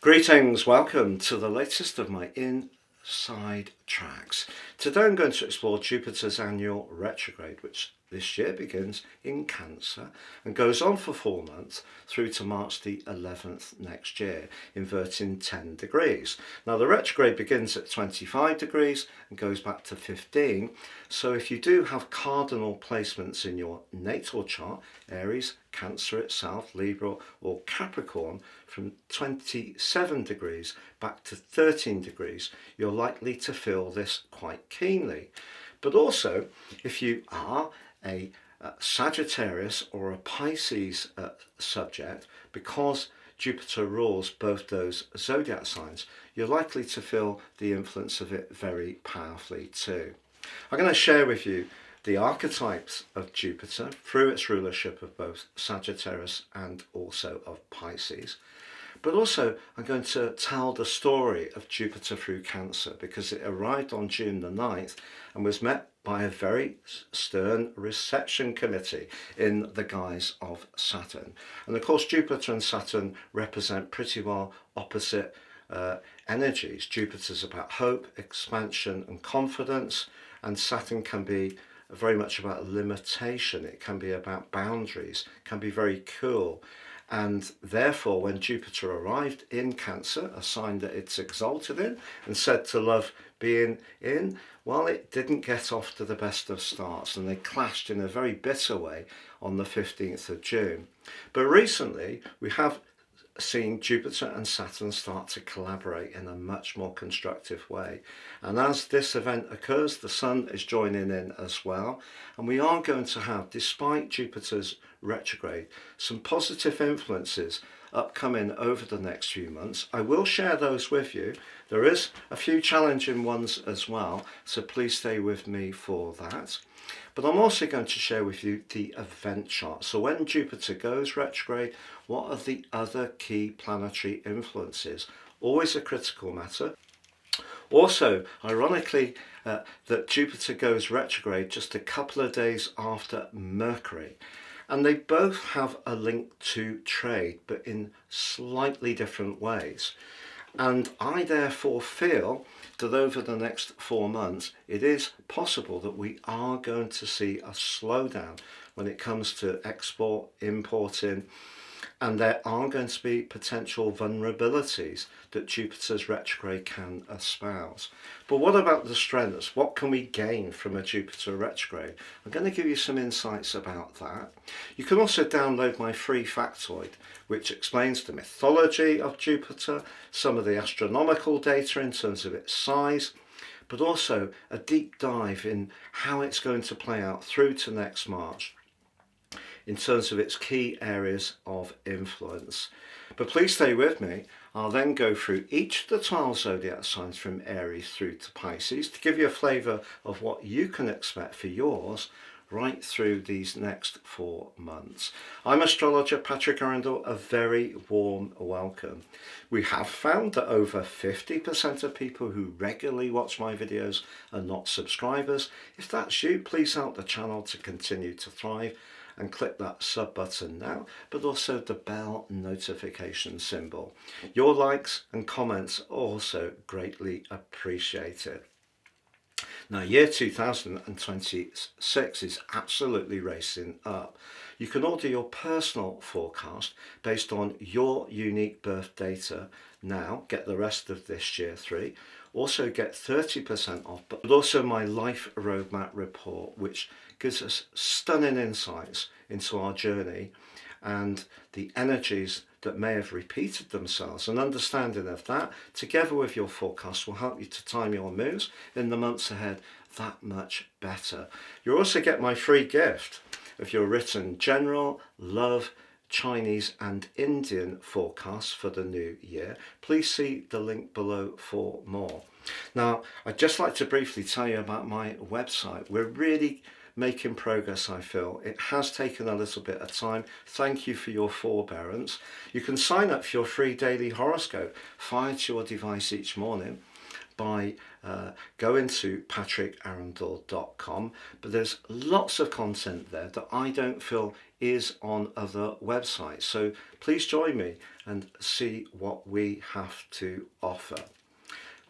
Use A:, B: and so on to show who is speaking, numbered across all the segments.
A: Greetings, welcome to the latest of my Inside Tracks. Today I'm going to explore Jupiter's annual retrograde, which this year begins in Cancer and goes on for 4 months through to March the 11th next year, inverting 10 degrees. Now the retrograde begins at 25 degrees and goes back to 15, so if you do have cardinal placements in your natal chart, Aries, Cancer itself, Libra or Capricorn, from 27 degrees back to 13 degrees, you're likely to feel this quite keenly. But also, if you are a Sagittarius or a Pisces subject, because Jupiter rules both those zodiac signs, you're likely to feel the influence of it very powerfully too. I'm going to share with you the archetypes of Jupiter through its rulership of both Sagittarius and also of Pisces. But also I'm going to tell the story of Jupiter through Cancer, because it arrived on June the 9th and was met by a very stern reception committee in the guise of Saturn. And of course Jupiter and Saturn represent pretty well opposite energies. Jupiter's about hope, expansion and confidence, and Saturn can be very much about limitation. It can be about boundaries, can be very cool. And therefore, when Jupiter arrived in Cancer, a sign that it's exalted in and said to love being in, well, it didn't get off to the best of starts, and they clashed in a very bitter way on the 15th of June. But recently, we have seen Jupiter and Saturn start to collaborate in a much more constructive way. And as this event occurs, the Sun is joining in as well. And we are going to have, despite Jupiter's retrograde, some positive influences upcoming over the next few months. I will share those with you. There is a few challenging ones as well, so please stay with me for that. But I'm also going to share with you the event chart. So when Jupiter goes retrograde, what are the other key planetary influences? Always a critical matter. Also, ironically, that Jupiter goes retrograde just a couple of days after Mercury. And they both have a link to trade, but in slightly different ways. And I therefore feel that over the next 4 months, it is possible that we are going to see a slowdown when it comes to export, importing, and there are going to be potential vulnerabilities that Jupiter's retrograde can espouse. But what about the strengths? What can we gain from a Jupiter retrograde? I'm going to give you some insights about that. You can also download my free factoid, which explains the mythology of Jupiter, some of the astronomical data in terms of its size, but also a deep dive in how it's going to play out through to next March in terms of its key areas of influence. But please stay with me. I'll then go through each of the 12 zodiac signs from Aries through to Pisces to give you a flavour of what you can expect for yours right through these next 4 months. I'm astrologer Patrick Arundell, a very warm welcome. We have found that over 50% of people who regularly watch my videos are not subscribers. If that's you, please help the channel to continue to thrive and click that sub button now, but also the bell notification symbol. Your likes and comments are also greatly appreciated. Now, year 2026 is absolutely racing up. You can order your personal forecast based on your unique birth data now, get the rest of this year 3. Also get 30% off, but also my Life Roadmap report, which gives us stunning insights into our journey and the energies that may have repeated themselves. An understanding of that, together with your forecast, will help you to time your moves in the months ahead that much better. You also get my free gift of your written general, love, Chinese and Indian forecasts for the new year. Please see the link below for more. Now, I'd just like to briefly tell you about my website. We're really making progress, I feel. It has taken a little bit of time. Thank you for your forbearance. You can sign up for your free daily horoscope fired to your device each morning. by going to patrickarundell.com, but there's lots of content there that I don't feel is on other websites. So please join me and see what we have to offer.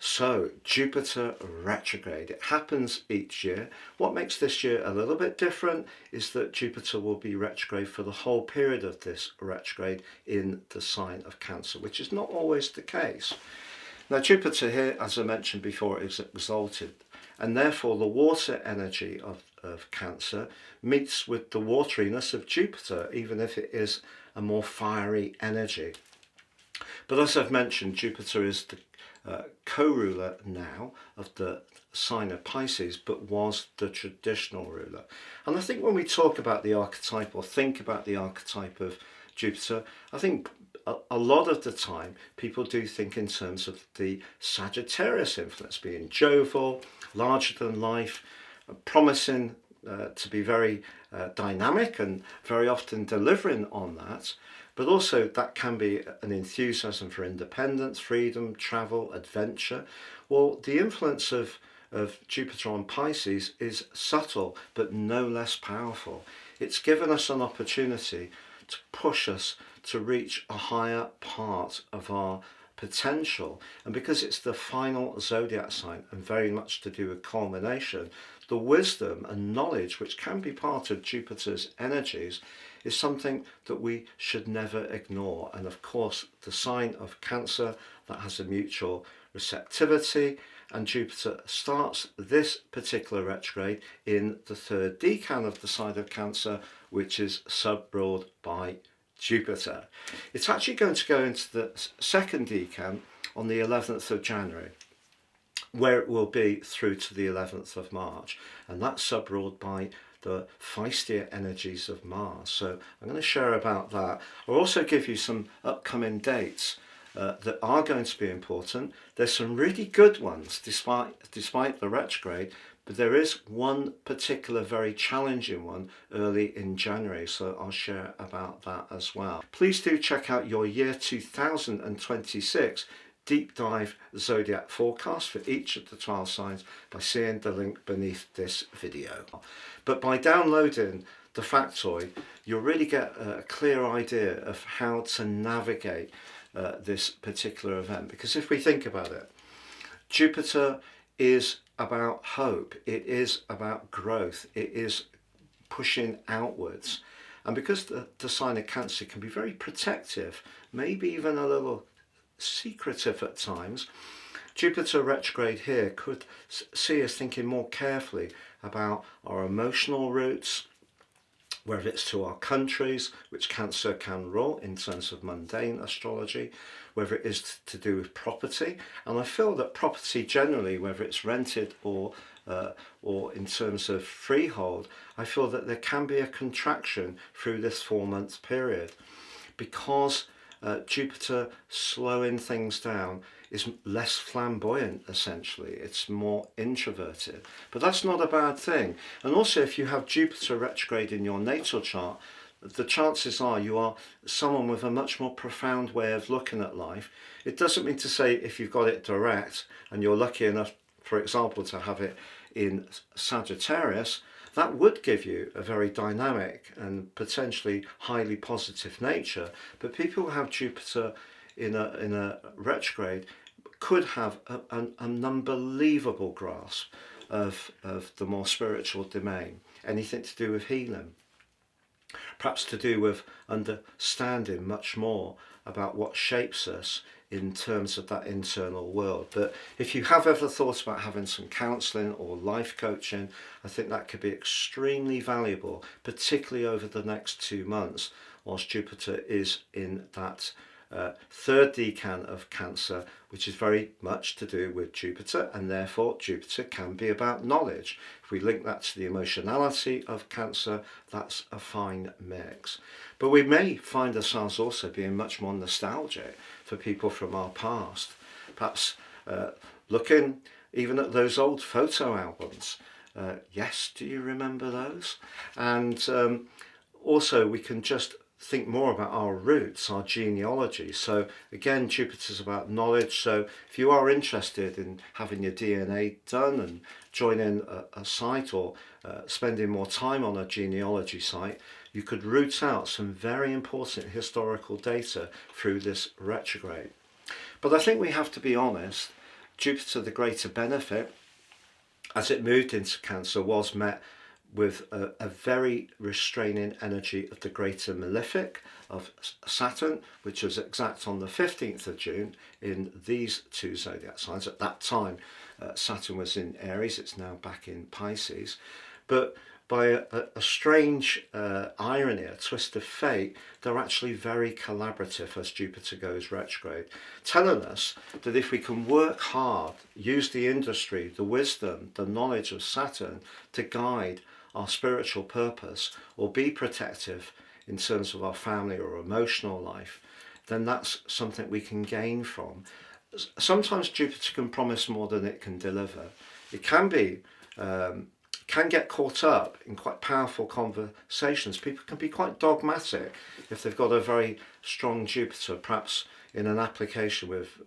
A: So, Jupiter retrograde. It happens each year. What makes this year a little bit different is that Jupiter will be retrograde for the whole period of this retrograde in the sign of Cancer, which is not always the case. Now, Jupiter here, as I mentioned before, is exalted, and therefore the water energy of Cancer meets with the wateriness of Jupiter, even if it is a more fiery energy. But as I've mentioned, Jupiter is the co-ruler now of the sign of Pisces, but was the traditional ruler. And I think when we talk about the archetype or think about the archetype of Jupiter, I think a lot of the time people do think in terms of the Sagittarius influence, being jovial, larger than life, promising to be very dynamic and very often delivering on that. But also that can be an enthusiasm for independence, freedom, travel, adventure. Well, the influence of Jupiter on Pisces is subtle, but no less powerful. It's given us an opportunity to push us to reach a higher part of our potential. And because it's the final zodiac sign and very much to do with culmination, the wisdom and knowledge which can be part of Jupiter's energies is something that we should never ignore. And of course, the sign of Cancer, that has a mutual receptivity, and Jupiter starts this particular retrograde in the third decan of the sign of Cancer, which is sub-ruled by Jupiter. It's actually going to go into the second decan on the 11th of January, where it will be through to the 11th of March, and that's sub-ruled by the feistier energies of Mars. So I'm going to share about that. I'll also give you some upcoming dates that are going to be important. There's some really good ones despite the retrograde, but there is one particular very challenging one early in January, so I'll share about that as well. Please do check out your year 2026 deep dive zodiac forecast for each of the 12 signs by seeing the link beneath this video. But by downloading the factoid, you'll really get a clear idea of how to navigate this particular event. Because if we think about it, Jupiter is about hope, it is about growth, it is pushing outwards. And because the sign of Cancer can be very protective, maybe even a little secretive at times, Jupiter retrograde here could see us thinking more carefully about our emotional roots, whether it's to our countries, which Cancer can rule in terms of mundane astrology, whether it is to do with property. And I feel that property generally, whether it's rented or in terms of freehold, I feel that there can be a contraction through this 4-month period, because Jupiter slowing things down is less flamboyant, essentially. It's more introverted. But that's not a bad thing. And also, if you have Jupiter retrograde in your natal chart, the chances are you are someone with a much more profound way of looking at life. It doesn't mean to say if you've got it direct and you're lucky enough, for example, to have it in Sagittarius, that would give you a very dynamic and potentially highly positive nature. But people who have Jupiter in a retrograde could have an unbelievable grasp of the more spiritual domain, anything to do with healing, perhaps to do with understanding much more about what shapes us in terms of that internal world. But if you have ever thought about having some counselling or life coaching, I think that could be extremely valuable, particularly over the next 2 months, whilst Jupiter is in that third decan of Cancer, which is very much to do with Jupiter, and therefore Jupiter can be about knowledge. If we link that to the emotionality of Cancer, that's a fine mix. But we may find ourselves also being much more nostalgic for people from our past, perhaps looking even at those old photo albums. Yes, do you remember those? And also we can just think more about our roots, our genealogy. So again, Jupiter's about knowledge. So if you are interested in having your DNA done and joining a site, or spending more time on a genealogy site, you could root out some very important historical data through this retrograde. But I think we have to be honest, Jupiter, the greater benefit, as it moved into Cancer, was met with a very restraining energy of the greater malefic of Saturn, which was exact on the 15th of June in these two zodiac signs. At that time, Saturn was in Aries, it's now back in Pisces. But by a strange irony, a twist of fate, they're actually very collaborative as Jupiter goes retrograde, telling us that if we can work hard, use the industry, the wisdom, the knowledge of Saturn to guide our spiritual purpose, or be protective in terms of our family or emotional life, then that's something we can gain from. Sometimes Jupiter can promise more than it can deliver. It can be can get caught up in quite powerful conversations. People can be quite dogmatic if they've got a very strong Jupiter, perhaps in an application with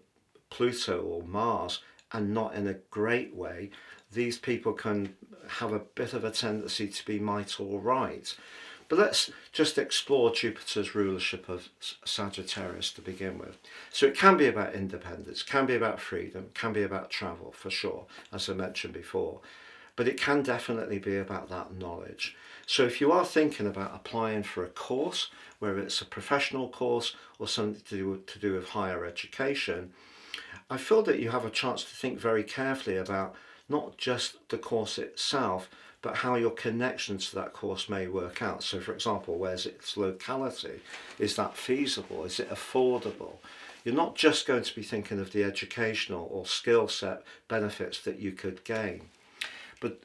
A: Pluto or Mars, and not in a great way. These people can have a bit of a tendency to be might or right. But let's just explore Jupiter's rulership of Sagittarius to begin with. So it can be about independence, can be about freedom, can be about travel, for sure, as I mentioned before. But it can definitely be about that knowledge. So if you are thinking about applying for a course, whether it's a professional course or something to do with higher education, I feel that you have a chance to think very carefully about not just the course itself, but how your connection to that course may work out. So for example, where's its locality? Is that feasible? Is it affordable? You're not just going to be thinking of the educational or skill set benefits that you could gain. But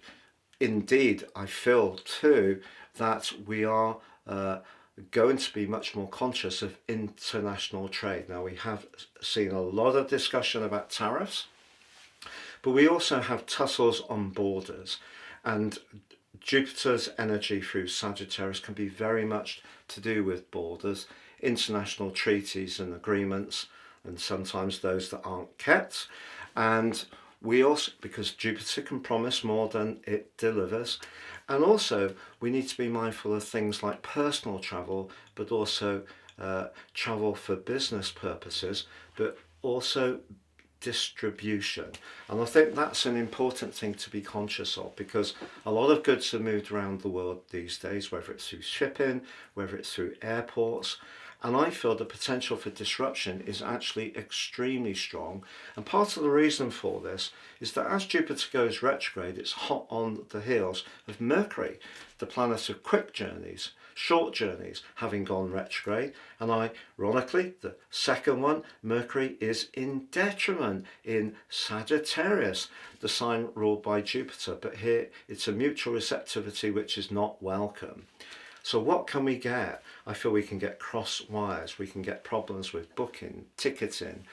A: indeed, I feel too that we are going to be much more conscious of international trade. Now, we have seen a lot of discussion about tariffs, but we also have tussles on borders. And Jupiter's energy through Sagittarius can be very much to do with borders, international treaties and agreements, and sometimes those that aren't kept. And we also, because Jupiter can promise more than it delivers, and also we need to be mindful of things like personal travel, but also travel for business purposes, but also distribution. And I think that's an important thing to be conscious of, because a lot of goods are moved around the world these days, whether it's through shipping, whether it's through airports. And I feel the potential for disruption is actually extremely strong. And part of the reason for this is that as Jupiter goes retrograde, it's hot on the heels of Mercury, the planet of quick journeys, short journeys, having gone retrograde. And ironically, the second one, Mercury, is in detriment in Sagittarius, the sign ruled by Jupiter. But here it's a mutual receptivity which is not welcome. So what can we get? I feel we can get cross wires, we can get problems with booking, ticketing,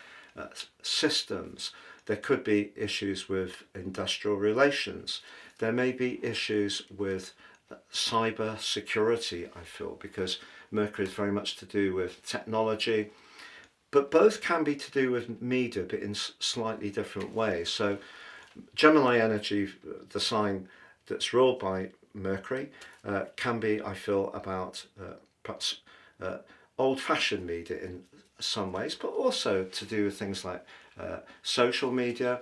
A: systems. There could be issues with industrial relations. There may be issues with cyber security, I feel, because Mercury is very much to do with technology, but both can be to do with media, but in slightly different ways. So Gemini energy, the sign that's ruled by Mercury, can be, I feel, about perhaps old-fashioned media in some ways, but also to do with things like social media,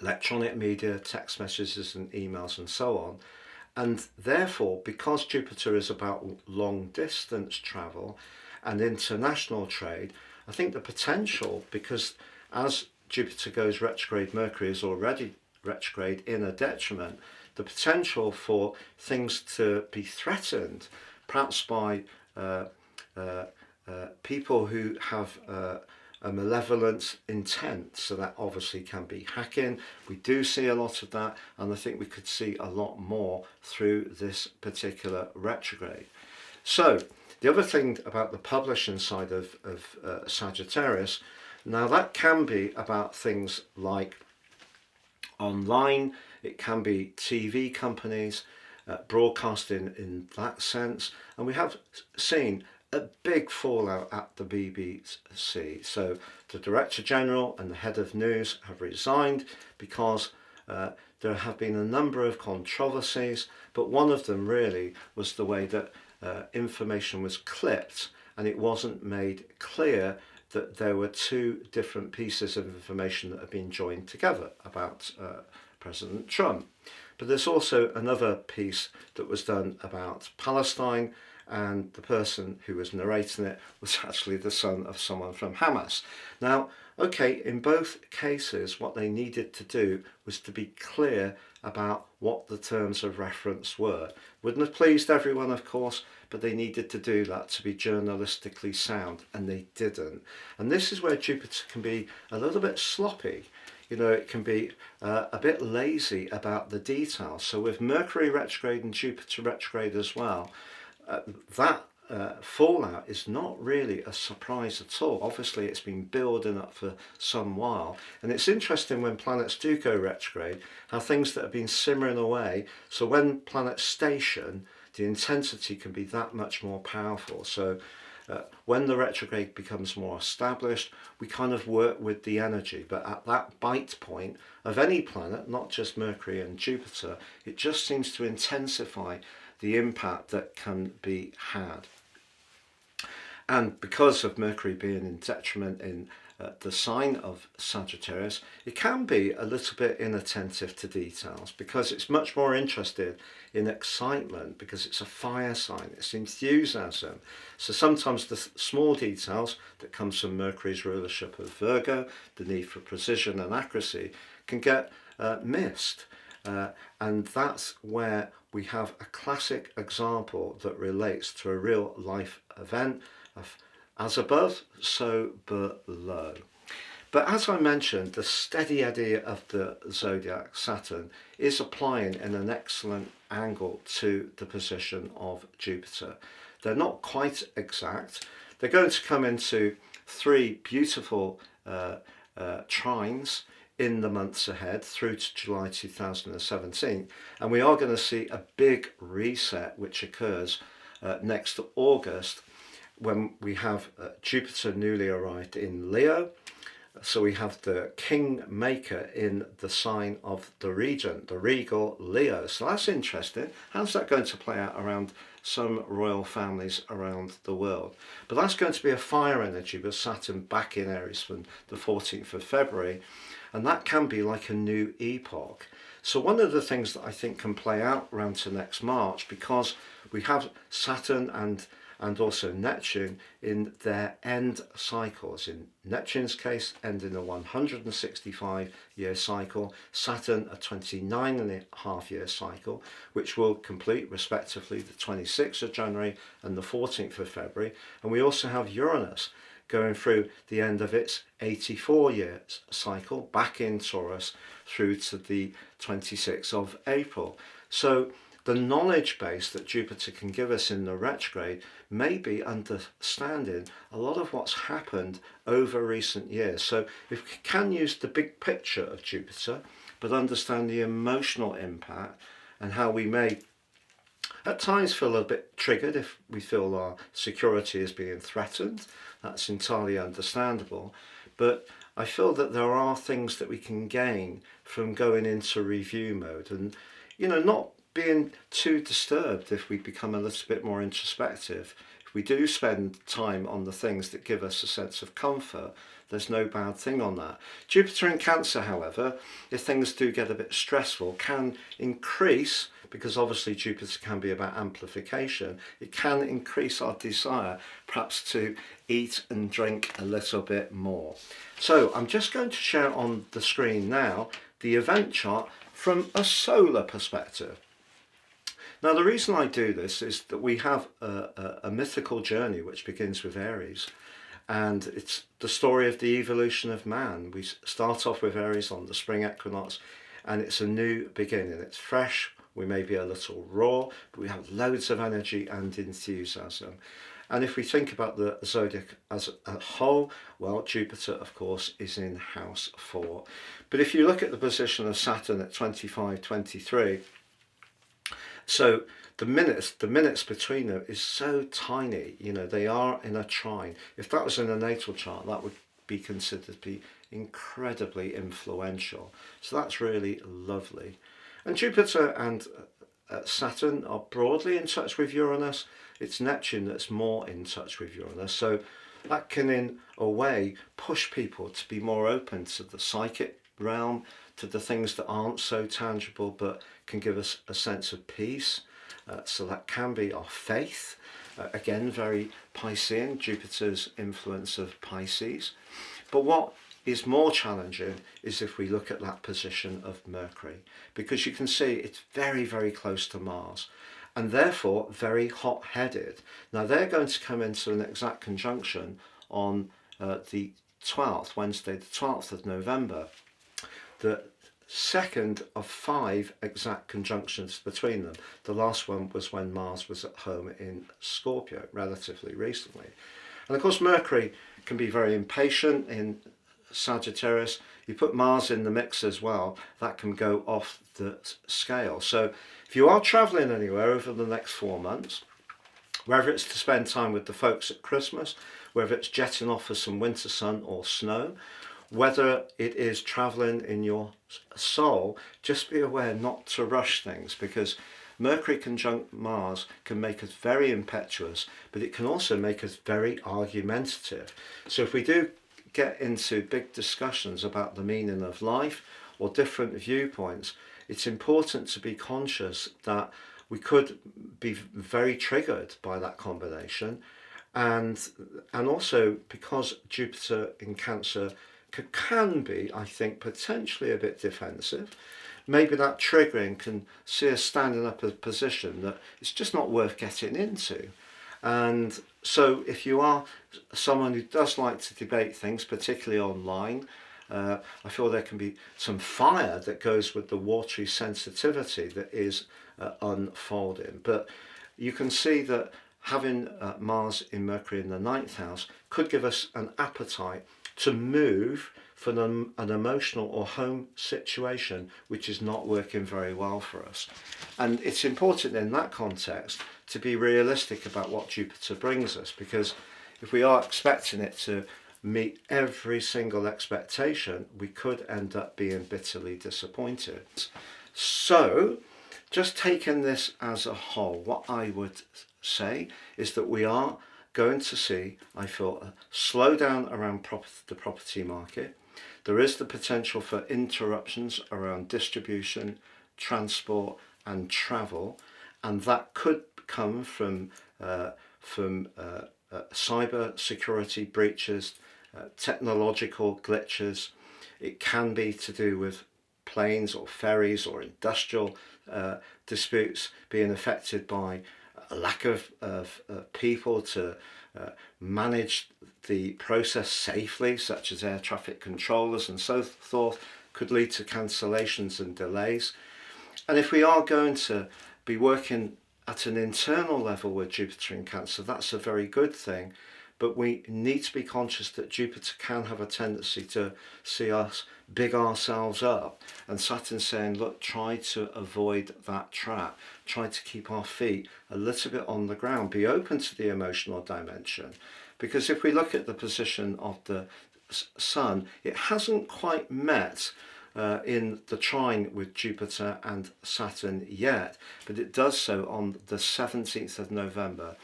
A: electronic media, text messages and emails and so on. And therefore, because Jupiter is about long-distance travel and international trade, I think the potential, because as Jupiter goes retrograde, Mercury is already retrograde in a detriment, the potential for things to be threatened, perhaps by people who have a malevolent intent. So that obviously can be hacking. We do see a lot of that, and I think we could see a lot more through this particular retrograde. So the other thing about the publishing side of Sagittarius, now that can be about things like online, it can be TV companies, broadcasting in that sense. And we have seen a big fallout at the BBC. So the Director General and the Head of News have resigned because there have been a number of controversies, but one of them really was the way that information was clipped, and it wasn't made clear that there were two different pieces of information that have been joined together about President Trump. But there's also another piece that was done about Palestine, and the person who was narrating it was actually the son of someone from Hamas. Now, okay, in both cases, what they needed to do was to be clear about what the terms of reference were. Wouldn't have pleased everyone, of course, but they needed to do that to be journalistically sound, and they didn't. And this is where Jupiter can be a little bit sloppy. You know, it can be a bit lazy about the details. So with Mercury retrograde and Jupiter retrograde as well, that fallout is not really a surprise at all. Obviously, it's been building up for some while. And it's interesting when planets do go retrograde, how things that have been simmering away, so when planets station, the intensity can be that much more powerful. So when the retrograde becomes more established, we kind of work with the energy. But at that bite point of any planet, not just Mercury and Jupiter, it just seems to intensify the impact that can be had. And because of Mercury being in detriment in the sign of Sagittarius, it can be a little bit inattentive to details because it's much more interested in excitement, because it's a fire sign, it's enthusiasm. So sometimes the small details that comes from Mercury's rulership of Virgo, the need for precision and accuracy, can get missed. And that's where we have a classic example that relates to a real life event of as above, so below. But as I mentioned, the steady eddy of the zodiac, Saturn, is applying in an excellent angle to the position of Jupiter. They're not quite exact. They're going to come into three beautiful trines in the months ahead through to July 2017, and we are going to see a big reset which occurs next August, when we have Jupiter newly arrived in Leo. So we have the King Maker in the sign of the Regent, the regal Leo. So that's interesting. How's that going to play out around some royal families around the world? But that's going to be a fire energy with Saturn back in Aries from the 14th of February. And that can be like a new epoch. So one of the things that I think can play out around to next March, because we have Saturn and also Neptune in their end cycles. In Neptune's case, ending a 165-year cycle, Saturn a 29.5-year cycle, which will complete respectively the 26th of January and the 14th of February. And we also have Uranus going through the end of its 84-year cycle, back in Taurus, through to the 26th of April. So the knowledge base that Jupiter can give us in the retrograde may be understanding a lot of what's happened over recent years. So if we can use the big picture of Jupiter, but understand the emotional impact and how we may at times feel a bit triggered if we feel our security is being threatened, that's entirely understandable. But I feel that there are things that we can gain from going into review mode, and not being too disturbed if we become a little bit more introspective. If we do spend time on the things that give us a sense of comfort, there's no bad thing on that. Jupiter in Cancer, however, if things do get a bit stressful, can increase, because obviously Jupiter can be about amplification, it can increase our desire perhaps to eat and drink a little bit more. So I'm just going to share on the screen now the event chart from a solar perspective. Now, the reason I do this is that we have a mythical journey which begins with Aries, and it's the story of the evolution of man. We start off with Aries on the spring equinox, and it's a new beginning. It's fresh, we may be a little raw, but we have loads of energy and enthusiasm. And if we think about the zodiac as a whole, well, Jupiter, of course, is in house 4. But if you look at the position of Saturn at 25, 23, So the minutes between them is so tiny. You know, they are in a trine. If that was in a natal chart, that would be considered to be incredibly influential. So that's really lovely. And Jupiter and Saturn are broadly in touch with Uranus. It's Neptune that's more in touch with Uranus. So that can, in a way, push people to be more open to the psychic realm, to the things that aren't so tangible but can give us a sense of peace. So that can be our faith. Again, very Piscean, Jupiter's influence of Pisces. But what is more challenging is if we look at that position of Mercury, because you can see it's very, very close to Mars and therefore very hot-headed. Now they're going to come into an exact conjunction on the 12th, Wednesday the 12th of November. The second of 5 exact conjunctions between them. The last one was when Mars was at home in Scorpio relatively recently. And of course Mercury can be very impatient in Sagittarius. You put Mars in the mix as well, that can go off the scale. So if you are travelling anywhere over the next 4 months, whether it's to spend time with the folks at Christmas, whether it's jetting off for some winter sun or snow, whether it is travelling in your soul, just be aware not to rush things, because Mercury conjunct Mars can make us very impetuous, but it can also make us very argumentative. So if we do get into big discussions about the meaning of life or different viewpoints, it's important to be conscious that we could be very triggered by that combination, and also because Jupiter in Cancer can be, I think, potentially a bit defensive. Maybe that triggering can see us standing up a position that it's just not worth getting into. And so if you are someone who does like to debate things, particularly online, I feel there can be some fire that goes with the watery sensitivity that is unfolding. But you can see that having Mars in Mercury in the 9th house could give us an appetite to move from an emotional or home situation which is not working very well for us. And it's important in that context to be realistic about what Jupiter brings us, because if we are expecting it to meet every single expectation, we could end up being bitterly disappointed. So, just taking this as a whole, what I would say is that we are going to see, I feel, a slowdown around the property market. There is the potential for interruptions around distribution, transport and travel, and that could come from cyber security breaches, technological glitches. It can be to do with planes or ferries or industrial disputes being affected by a lack of people to manage the process safely, such as air traffic controllers and so forth, could lead to cancellations and delays. And if we are going to be working at an internal level with Jupiter in Cancer, that's a very good thing. But we need to be conscious that Jupiter can have a tendency to see us big ourselves up. And Saturn's saying, look, try to avoid that trap. Try to keep our feet a little bit on the ground. Be open to the emotional dimension. Because if we look at the position of the Sun, it hasn't quite met in the trine with Jupiter and Saturn yet, but it does so on the 17th of November.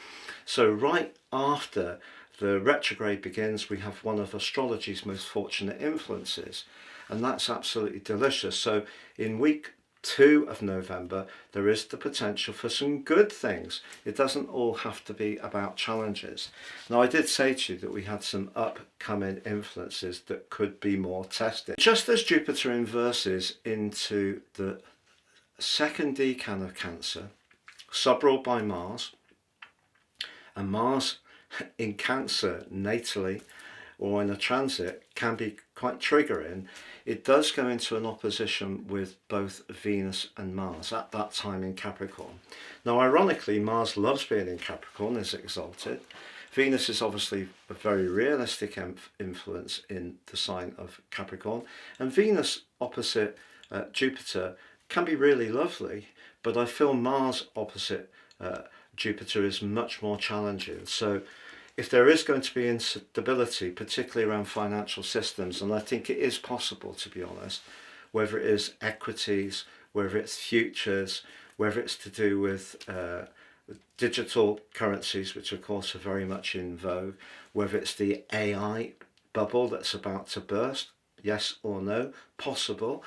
A: So right after the retrograde begins, we have one of astrology's most fortunate influences, and that's absolutely delicious. So in week 2 of November, there is the potential for some good things. It doesn't all have to be about challenges. Now, I did say to you that we had some upcoming influences that could be more tested. Just as Jupiter inverses into the second decan of Cancer, subruled by Mars, and Mars in Cancer natally or in a transit can be quite triggering. It does go into an opposition with both Venus and Mars at that time in Capricorn. Now, ironically, Mars loves being in Capricorn, is exalted. Venus is obviously a very realistic influence in the sign of Capricorn, and Venus opposite Jupiter can be really lovely, but I feel Mars opposite Jupiter is much more challenging. So if there is going to be instability, particularly around financial systems, and I think it is possible, to be honest, whether it is equities, whether it's futures, whether it's to do with digital currencies, which of course are very much in vogue, whether it's the AI bubble that's about to burst, yes or no, possible,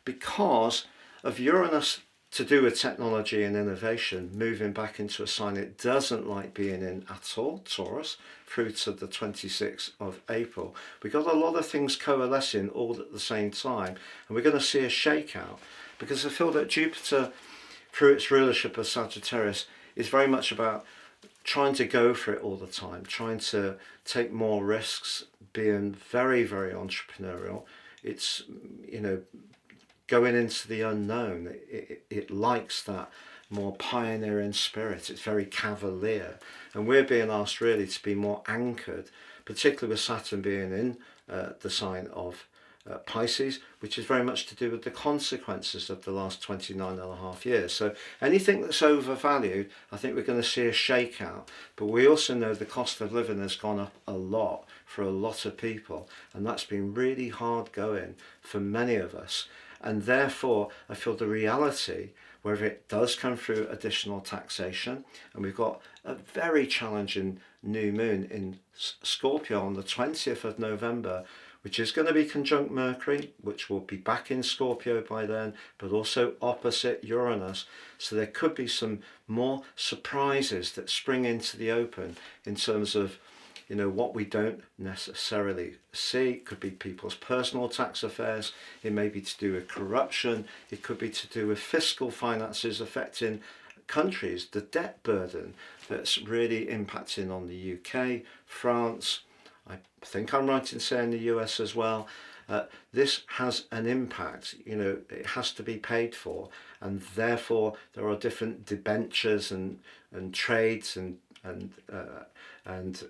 A: because of Uranus to do with technology and innovation moving back into a sign it doesn't like being in at all, Taurus, through to the 26th of April. We've got a lot of things coalescing all at the same time, and we're going to see a shakeout, because I feel that Jupiter, through its rulership of Sagittarius, is very much about trying to go for it all the time, trying to take more risks, being very, very entrepreneurial. It's, you know, going into the unknown. It likes that more pioneering spirit. It's very cavalier, and we're being asked really to be more anchored, particularly with Saturn being in the sign of Pisces, which is very much to do with the consequences of the last 29.5 years. So anything that's overvalued, I think we're going to see a shakeout. But we also know the cost of living has gone up a lot for a lot of people, and that's been really hard going for many of us. And therefore, I feel the reality, whether it does come through additional taxation, and we've got a very challenging new moon in Scorpio on the 20th of November, which is going to be conjunct Mercury, which will be back in Scorpio by then, but also opposite Uranus. So there could be some more surprises that spring into the open in terms of, you know, what we don't necessarily see. It could be people's personal tax affairs. It may be to do with corruption. It could be to do with fiscal finances affecting countries, the debt burden that's really impacting on the UK, France. I think I'm right in saying the US as well. This has an impact. You know, it has to be paid for, and therefore there are different debentures and trades and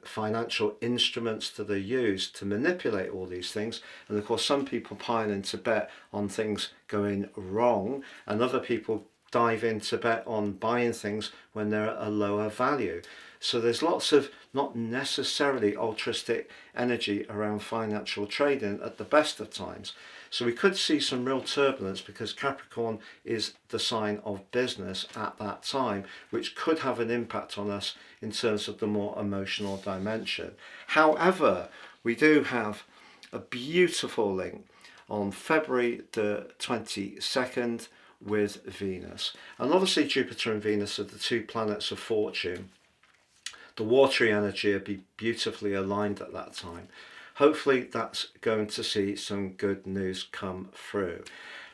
A: financial instruments that are used to manipulate all these things. And of course, some people pile into bet on things going wrong, and other people dive into bet on buying things when they're at a lower value. So there's lots of not necessarily altruistic energy around financial trading at the best of times. So we could see some real turbulence, because Capricorn is the sign of business at that time, which could have an impact on us in terms of the more emotional dimension. However, we do have a beautiful link on February the 22nd with Venus. And obviously Jupiter and Venus are the two planets of fortune. The watery energy will be beautifully aligned at that time. Hopefully that's going to see some good news come through.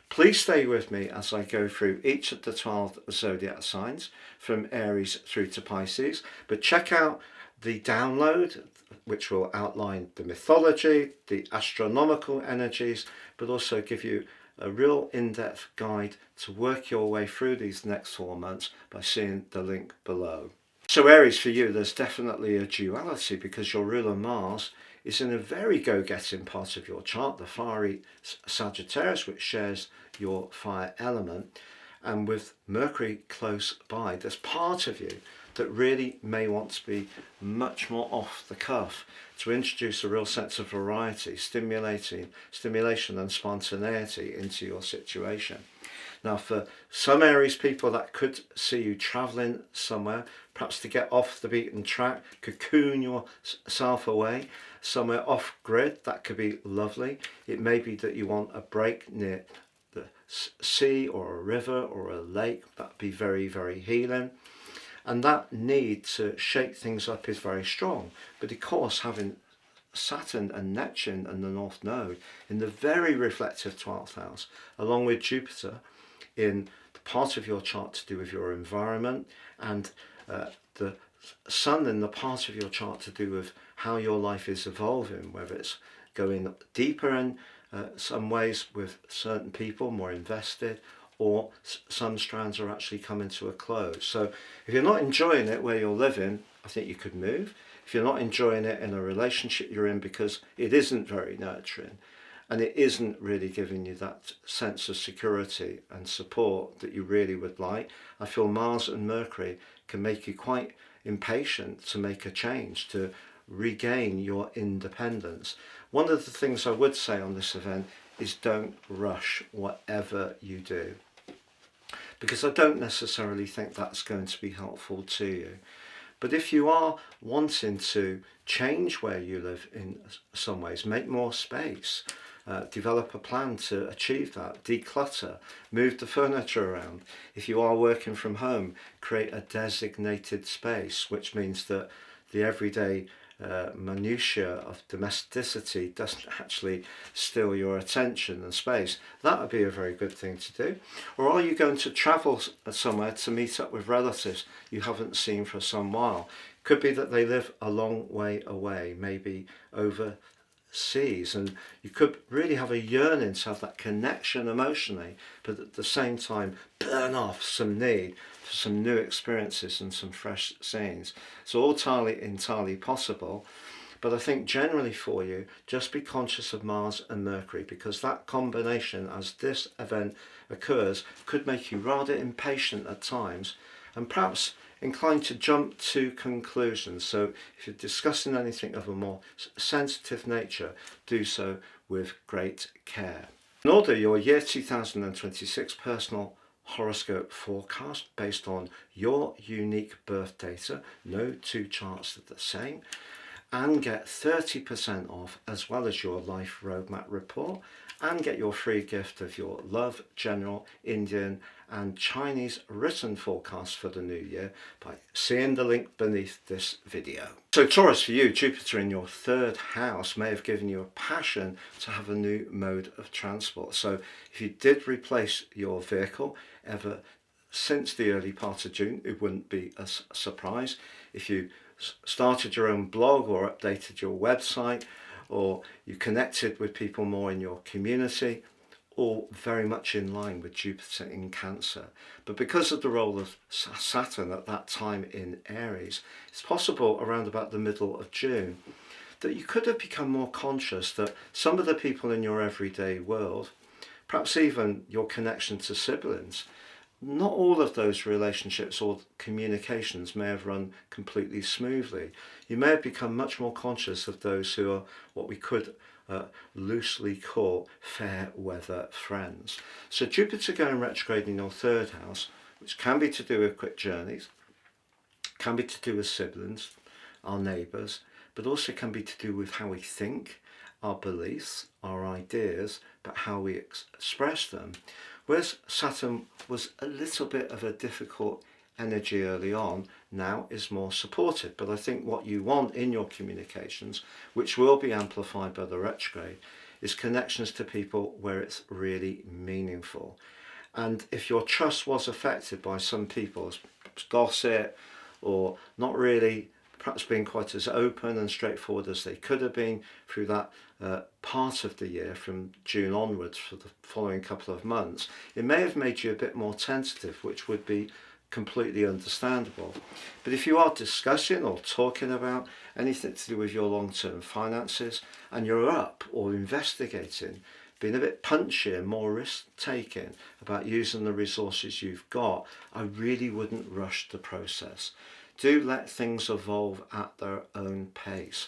A: Please stay with me as I go through each of the 12 zodiac signs from Aries through to Pisces. But check out the download, which will outline the mythology, the astronomical energies, but also give you a real in-depth guide to work your way through these next 4 months by seeing the link below. So Aries, for you, there's definitely a duality, because your ruler Mars is in a very go-getting part of your chart, the fiery Sagittarius, which shares your fire element. And with Mercury close by, there's part of you that really may want to be much more off the cuff, to introduce a real sense of variety, stimulation and spontaneity into your situation. Now, for some Aries people, that could see you travelling somewhere, perhaps to get off the beaten track, cocoon yourself away, somewhere off grid. That could be lovely. It may be that you want a break near the sea or a river or a lake. That'd be very, very healing. And that need to shake things up is very strong. But of course, having Saturn and Neptune and the North Node in the very reflective 12th house, along with Jupiter in the part of your chart to do with your environment, and the Sun in the part of your chart to do with how your life is evolving, whether it's going deeper in some ways with certain people, more invested, or some strands are actually coming to a close. So if you're not enjoying it where you're living, I think you could move. If you're not enjoying it in a relationship you're in because it isn't very nurturing, and it isn't really giving you that sense of security and support that you really would like. I feel Mars and Mercury can make you quite impatient to make a change, to regain your independence. One of the things I would say on this event is don't rush whatever you do, because I don't necessarily think that's going to be helpful to you. But if you are wanting to change where you live in some ways, make more space, develop a plan to achieve that, declutter, move the furniture around. If you are working from home, create a designated space, which means that the everyday minutiae of domesticity doesn't actually steal your attention and space. That would be a very good thing to do. Or are you going to travel somewhere to meet up with relatives you haven't seen for some while? Could be that they live a long way away, maybe overseas, and you could really have a yearning to have that connection emotionally, but at the same time burn off some need for some new experiences and some fresh scenes. It's all entirely possible, but I think generally for you, just be conscious of Mars and Mercury, because that combination, as this event occurs, could make you rather impatient at times and perhaps inclined to jump to conclusions. So if you're discussing anything of a more sensitive nature, do so with great care. In order, your year 2026 personal horoscope forecast based on your unique birth data, no two charts are the same, and get 30% off, as well as your life roadmap report, and get your free gift of your love, general, Indian and Chinese written forecast for the new year by seeing the link beneath this video. So Taurus, for you, Jupiter in your third house may have given you a passion to have a new mode of transport. So if you did replace your vehicle ever since the early part of June, it wouldn't be a surprise. If you started your own blog or updated your website, or you connected with people more in your community, all very much in line with Jupiter in Cancer. But because of the role of Saturn at that time in Aries, it's possible around about the middle of June that you could have become more conscious that some of the people in your everyday world, perhaps even your connection to siblings, not all of those relationships or communications may have run completely smoothly. You may have become much more conscious of those who are what we could loosely call fair weather friends. So Jupiter going retrograde in your third house, which can be to do with quick journeys, can be to do with siblings, our neighbours, but also can be to do with how we think, our beliefs, our ideas, but how we express them. Whereas Saturn was a little bit of a difficult energy early on, now is more supported. But I think what you want in your communications, which will be amplified by the retrograde, is connections to people where it's really meaningful. And if your trust was affected by some people's gossip, or not really perhaps being quite as open and straightforward as they could have been through that part of the year from June onwards for the following couple of months, it may have made you a bit more tentative, which would be completely understandable. But if you are discussing or talking about anything to do with your long-term finances, and you're up or investigating, being a bit punchy and more risk-taking about using the resources you've got, I really wouldn't rush the process. Do let things evolve at their own pace.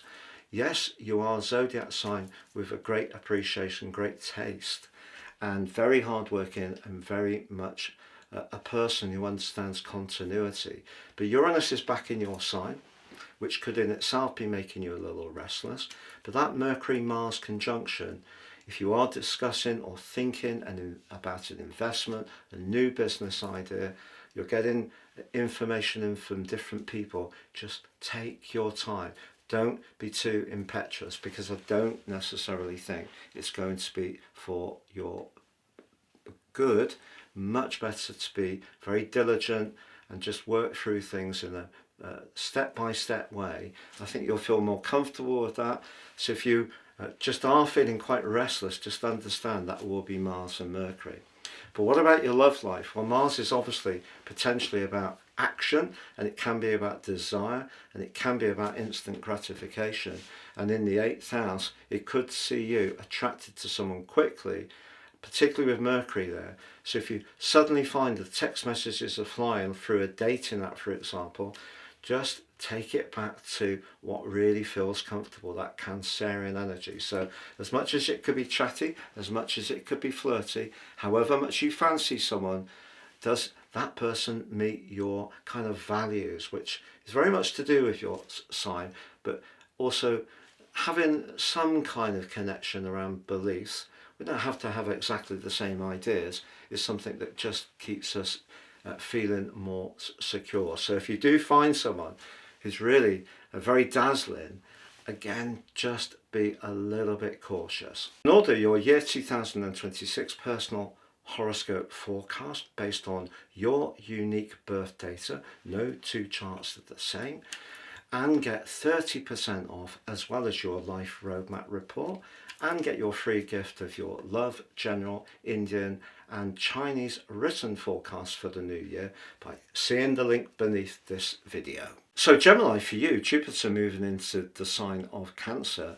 A: Yes, you are a zodiac sign with a great appreciation, great taste, and very hardworking and very much a person who understands continuity. But Uranus is back in your sign, which could in itself be making you a little restless. But that Mercury-Mars conjunction, if you are discussing or thinking about an investment, a new business idea, you're getting information in from different people, just take your time. Don't be too impetuous, because I don't necessarily think it's going to be for your good. Much better to be very diligent and just work through things in a step-by-step way. I think you'll feel more comfortable with that. So if you just are feeling quite restless, just understand that will be Mars and Mercury. But what about your love life? Well, Mars is obviously potentially about action, and it can be about desire, and it can be about instant gratification. And in the 8th house, it could see you attracted to someone quickly, particularly with Mercury there. So if you suddenly find the text messages are flying through a dating app, for example, just take it back to what really feels comfortable, that Cancerian energy. So as much as it could be chatty, as much as it could be flirty, however much you fancy someone, does that person meet your kind of values, which is very much to do with your sign, but also having some kind of connection around beliefs. We don't have to have exactly the same ideas. Is something that just keeps us feeling more secure. So if you do find someone who's really very dazzling, again, just be a little bit cautious. In order, your year 2026 personal horoscope forecast based on your unique birth data. No two charts are the same. And get 30% off, as well as your life roadmap report, and get your free gift of your love, general, Indian and Chinese written forecast for the new year by seeing the link beneath this video. So Gemini, for you, Jupiter moving into the sign of Cancer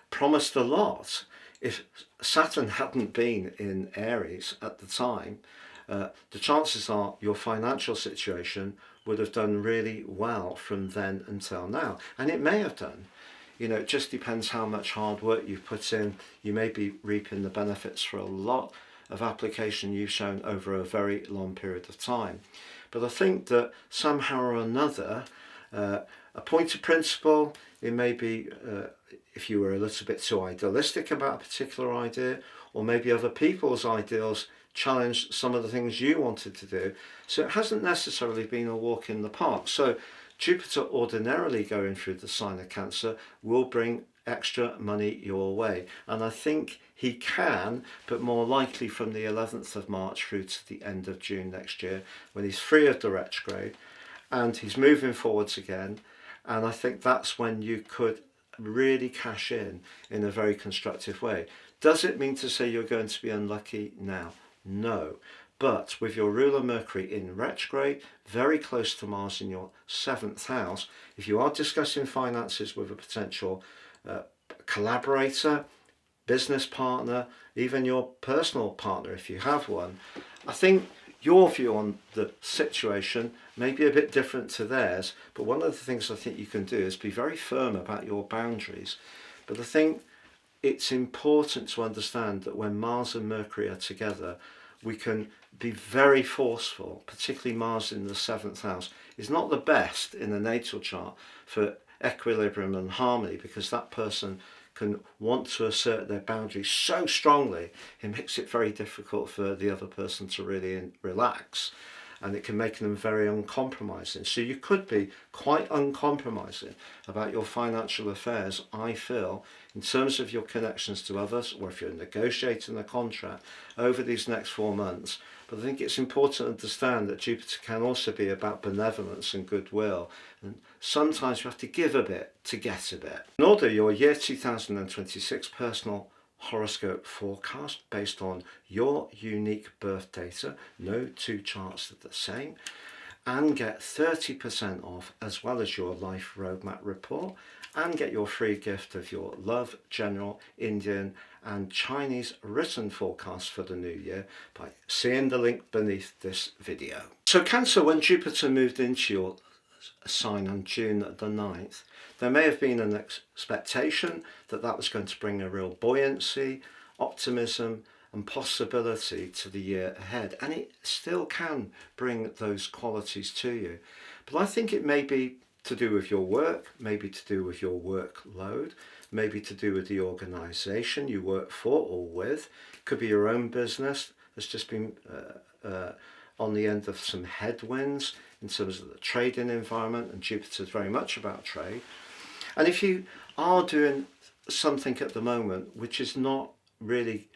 A: promised a lot. If Saturn hadn't been in Aries at the time, the chances are your financial situation would have done really well from then until now. And it may have done. You know, it just depends how much hard work you've put in. You may be reaping the benefits for a lot of application you've shown over a very long period of time. But I think that somehow or another, a point of principle, it may be if you were a little bit too idealistic about a particular idea, or maybe other people's ideals challenged some of the things you wanted to do. So it hasn't necessarily been a walk in the park. So Jupiter ordinarily going through the sign of Cancer will bring extra money your way. And I think he can, but more likely from the 11th of March through to the end of June next year, when he's free of the retrograde and he's moving forwards again. And I think that's when you could really cash in a very constructive way. Does it mean to say you're going to be unlucky now? No. But with your ruler Mercury in retrograde, very close to Mars in your 7th house, if you are discussing finances with a potential collaborator, business partner, even your personal partner if you have one, I think your view on the situation may be a bit different to theirs, but one of the things I think you can do is be very firm about your boundaries. But I think it's important to understand that when Mars and Mercury are together, we can be very forceful, particularly Mars in the 7th house is not the best in a natal chart for equilibrium and harmony, because that person can want to assert their boundaries so strongly it makes it very difficult for the other person to really relax, and it can make them very uncompromising. So you could be quite uncompromising about your financial affairs, I feel, in terms of your connections to others, or if you're negotiating a contract over these next 4 months. But I think it's important to understand that Jupiter can also be about benevolence and goodwill. And sometimes you have to give a bit to get a bit. In order, your year 2026 personal horoscope forecast based on your unique birth data. No two charts are the same. And get 30% off, as well as your life roadmap report, and get your free gift of your love, general, Indian and Chinese written forecast for the new year by seeing the link beneath this video. So Cancer, when Jupiter moved into your sign on June the 9th, there may have been an expectation that that was going to bring a real buoyancy, optimism and possibility to the year ahead, and it still can bring those qualities to you. But I think it may be to do with your work, maybe to do with your workload, maybe to do with the organisation you work for or with. It could be your own business that's just been on the end of some headwinds in terms of the trading environment, and Jupiter's very much about trade. And if you are doing something at the moment which is not really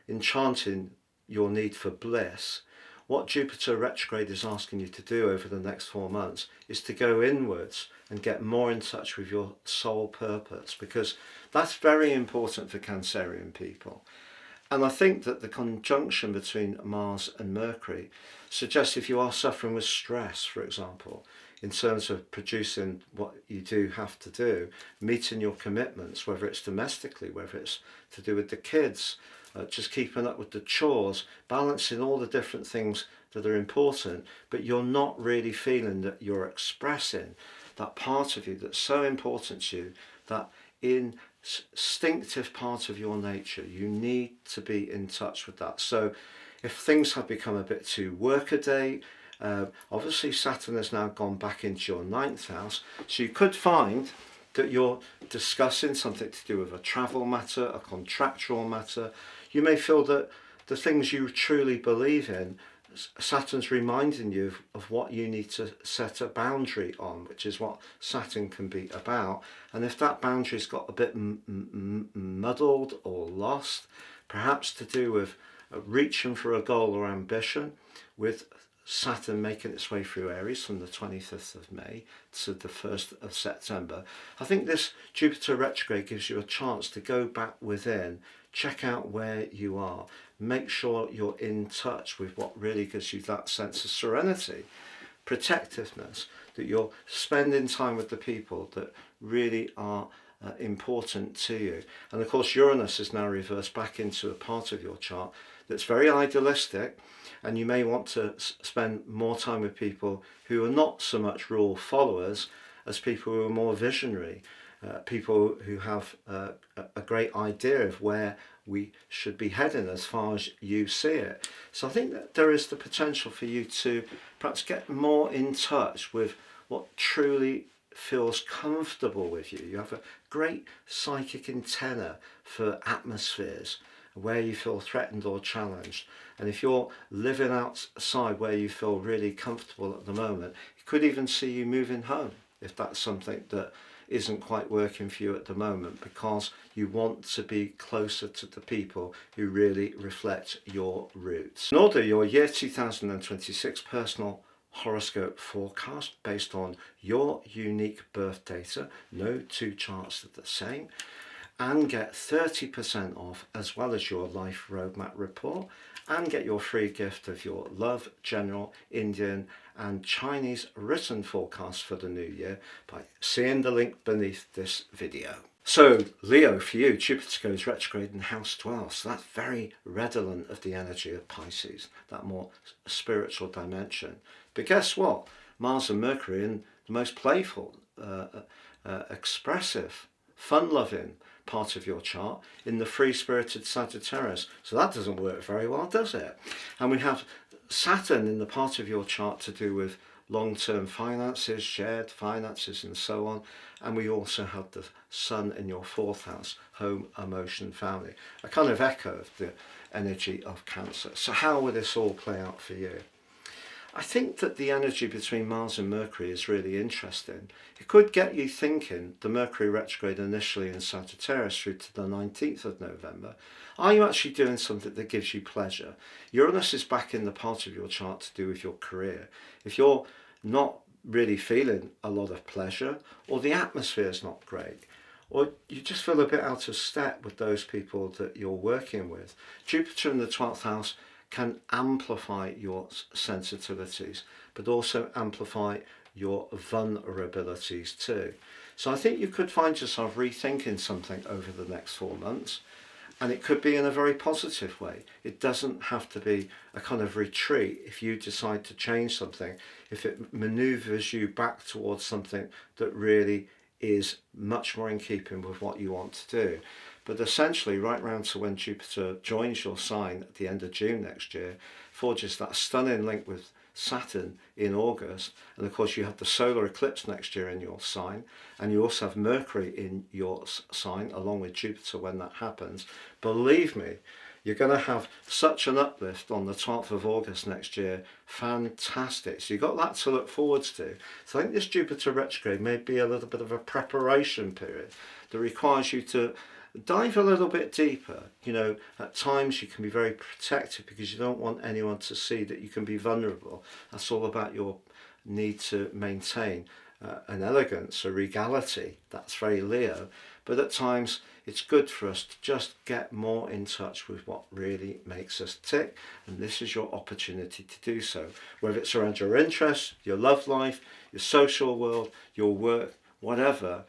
A: enchanting your need for bliss, what Jupiter retrograde is asking you to do over the next 4 months is to go inwards and get more in touch with your soul purpose, because that's very important for Cancerian people. And I think that the conjunction between Mars and Mercury suggests if you are suffering with stress, for example, in terms of producing what you do have to do, meeting your commitments, whether it's domestically, whether it's to do with the kids, just keeping up with the chores, balancing all the different things that are important, but you're not really feeling that you're expressing that part of you that's so important to you, that instinctive part of your nature, you need to be in touch with that. So if things have become a bit too workaday, obviously Saturn has now gone back into your 9th house, so you could find that you're discussing something to do with a travel matter, a contractual matter. You may feel that the things you truly believe in, Saturn's reminding you of what you need to set a boundary on, which is what Saturn can be about. And if that boundary's got a bit muddled or lost, perhaps to do with reaching for a goal or ambition, with Saturn making its way through Aries from the 25th of May to the 1st of September, I think this Jupiter retrograde gives you a chance to go back within, check out where you are, make sure you're in touch with what really gives you that sense of serenity, protectiveness, that you're spending time with the people that really are important to you. And of course Uranus is now reversed back into a part of your chart that's very idealistic, and you may want to spend more time with people who are not so much rule followers as people who are more visionary, people who have a great idea of where we should be heading as far as you see it. So I think that there is the potential for you to perhaps get more in touch with what truly feels comfortable with you. You have a great psychic antenna for atmospheres where you feel threatened or challenged. And if you're living outside where you feel really comfortable at the moment, it could even see you moving home if that's something that isn't quite working for you at the moment, because you want to be closer to the people who really reflect your roots. In order, your year 2026 personal horoscope forecast based on your unique birth data, no two charts are the same, and get 30% off, as well as your life roadmap report, and get your free gift of your love, general, Indian and Chinese written forecast for the new year by seeing the link beneath this video. So Leo, for you, Jupiter goes retrograde in house 12, so that's very redolent of the energy of Pisces, that more spiritual dimension. But guess what? Mars and Mercury in the most playful, expressive, fun-loving part of your chart in the free-spirited Sagittarius. So that doesn't work very well, does it? And we have Saturn in the part of your chart to do with long-term finances, shared finances and so on. And we also have the Sun in your 4th house, home, emotion, family. A kind of echo of the energy of Cancer. So how will this all play out for you? I think that the energy between Mars and Mercury is really interesting. It could get you thinking, the Mercury retrograde initially in Sagittarius through to the 19th of November, are you actually doing something that gives you pleasure? Uranus is back in the part of your chart to do with your career. If you're not really feeling a lot of pleasure, or the atmosphere is not great, or you just feel a bit out of step with those people that you're working with, Jupiter in the 12th house can amplify your sensitivities, but also amplify your vulnerabilities too. So I think you could find yourself rethinking something over the next 4 months, and it could be in a very positive way. It doesn't have to be a kind of retreat if you decide to change something, if it maneuvers you back towards something that really is much more in keeping with what you want to do. But essentially, right round to when Jupiter joins your sign at the end of June next year, forges that stunning link with Saturn in August. And of course, you have the solar eclipse next year in your sign. And you also have Mercury in your sign, along with Jupiter when that happens. Believe me, you're going to have such an uplift on the 12th of August next year. Fantastic. So you've got that to look forward to. So I think this Jupiter retrograde may be a little bit of a preparation period that requires you to dive a little bit deeper. You know, at times you can be very protective because you don't want anyone to see that you can be vulnerable. That's all about your need to maintain an elegance, a regality. That's very Leo. but at times it's good for us to just get more in touch with what really makes us tick, and this is your opportunity to do so. Whether it's around your interests, your love life, your social world, your work, whatever,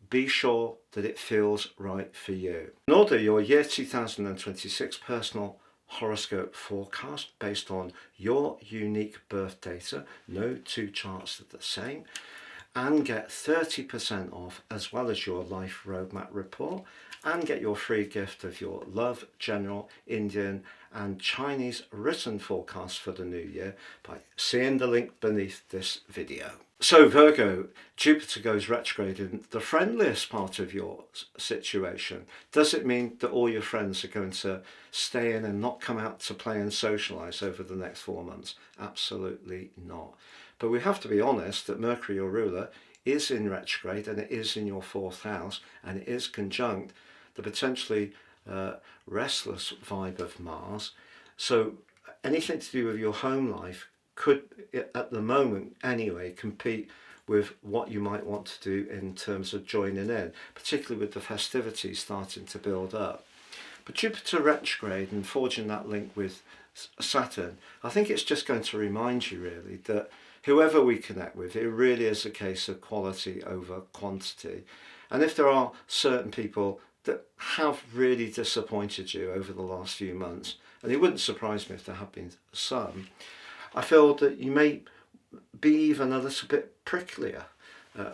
A: be sure that it feels right for you. In order, your year 2026 personal horoscope forecast based on your unique birth data. No two charts are the same. And get 30% off, as well as your life roadmap report, and get your free gift of your love, general, Indian and Chinese written forecast for the new year by seeing the link beneath this video. So Virgo, Jupiter goes retrograde in the friendliest part of your situation. Does it mean that all your friends are going to stay in and not come out to play and socialise over the next 4 months? Absolutely not. But we have to be honest that Mercury, your ruler, is in retrograde, and it is in your 4th house, and it is conjunct the potentially restless vibe of Mars. So anything to do with your home life could, at the moment anyway, compete with what you might want to do in terms of joining in, particularly with the festivities starting to build up. But Jupiter retrograde and forging that link with Saturn, I think it's just going to remind you really that whoever we connect with, it really is a case of quality over quantity. And if there are certain people that have really disappointed you over the last few months, and it wouldn't surprise me if there have been some, I feel that you may be even a little bit pricklier